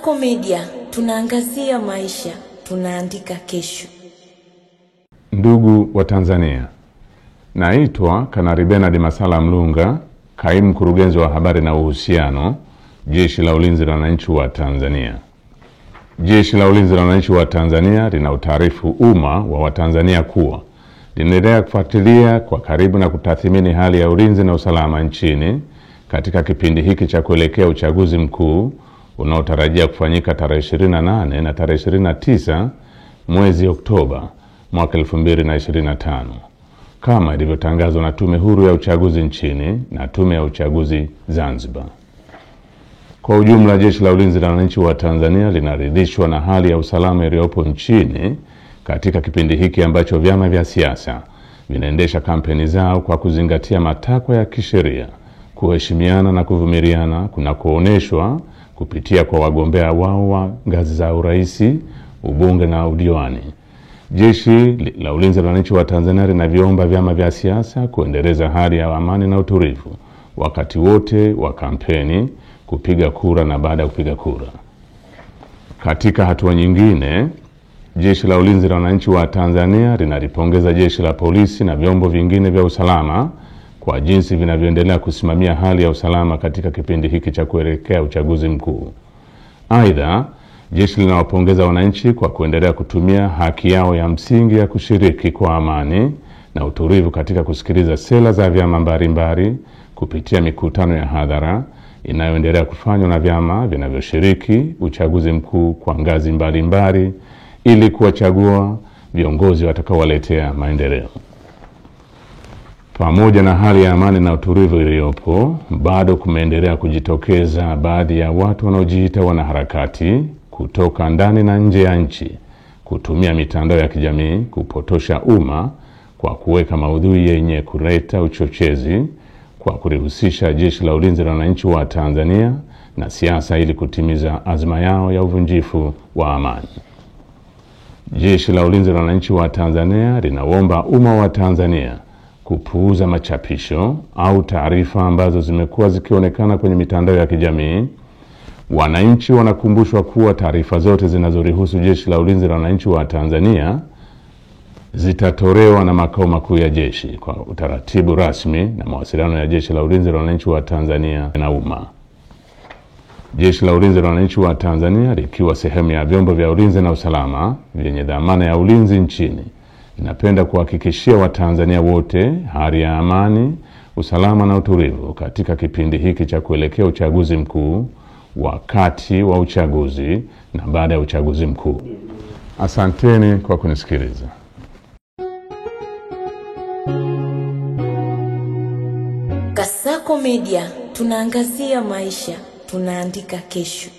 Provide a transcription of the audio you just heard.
Kasako Media, tunaangazia maisha, tunaandika kesho. Ndugu wa Tanzania, naitwa Kanali Bernard Masala Mlunga, kaimu mkurugenzi wa habari na uhusiano, Jeshi la Ulinzi la Wananchi wa Tanzania. Jeshi la Ulinzi la Wananchi wa Tanzania lina utaarifu umma wa Watanzania kuwa linaendelea kufuatilia kwa karibu na kutathmini hali ya ulinzi na usalama nchini katika kipindi hiki cha kuelekea uchaguzi mkuu unaotarajia kufanyika tarehe 28 na tarehe 29 mwezi Oktoba mwaka 2025 kama ilivyotangazwa na Tume Huru ya Uchaguzi nchini na Tume ya Uchaguzi Zanzibar. Kwa ujumla, Jeshi la Ulinzi la Wananchi wa Tanzania linaridhishwa na hali ya usalama iliyopo nchini katika kipindi hiki ambacho vyama vya siasa vinaendesha kampeni zao kwa kuzingatia matakwa ya kisheria, kuheshimiana na kuvumiliana kunakooneshwa kupitia kwa wagombea wao wa ngazi za urais, ubunge na udiwani. Jeshi la Ulinzi la Wananchi wa Tanzania linaviomba vyama vya siasa kuendeleza hali ya amani na utulivu wakati wote wa kampeni, kupiga kura na baada ya kupiga kura. Katika hatua nyingine, Jeshi la Ulinzi la Wananchi wa Tanzania linalipongeza Jeshi la Polisi na vyombo vingine vya usalama kwa jinsi vinavyoendelea kusimamia hali ya usalama katika kipindi hiki cha kuelekea uchaguzi mkuu. Aidha, jeshi linawapongeza wananchi kwa kuendelea kutumia haki yao ya msingi ya kushiriki kwa amani na utulivu katika kusikiliza sera za vyama mbalimbali kupitia mikutano ya hadhara inayoendelea kufanywa na vyama vinavyoshiriki uchaguzi mkuu kwa ngazi mbalimbali ili kuwachagua viongozi watakaowaletea maendeleo. Pamoja na hali ya amani na utulivu iliyopo, bado kumeendelea kujitokeza baadhi ya watu wanaojiita wanaharakati kutoka ndani na nje ya nchi kutumia mitandao ya kijamii kupotosha umma kwa kuweka maudhui yenye kuleta uchochezi kwa kulihusisha Jeshi la Ulinzi la Wananchi wa Tanzania na siasa ili kutimiza azma yao ya uvunjifu wa amani. Jeshi la Ulinzi la Wananchi wa Tanzania linaomba umma wa Tanzania kupuuza machapisho au taarifa ambazo zimekuwa zikionekana kwenye mitandao ya kijamii. Wananchi wanakumbushwa kuwa taarifa zote zinazorihusu Jeshi la Ulinzi la Wananchi wa Tanzania zitatolewa na makao makuu ya jeshi kwa utaratibu rasmi na mawasiliano ya Jeshi la Ulinzi la Wananchi wa Tanzania na umma. Jeshi la Ulinzi la Wananchi wa Tanzania likiwa sehemu ya vyombo vya ulinzi na usalama vyenye dhamana ya ulinzi nchini, ninapenda kuhakikishia Watanzania wote hali ya amani, usalama na utulivu katika kipindi hiki cha kuelekea uchaguzi mkuu, wakati wa uchaguzi na baada ya uchaguzi mkuu. Asanteni kwa kunisikiliza. Kasako Media, tunaangazia maisha, tunaandika kesho.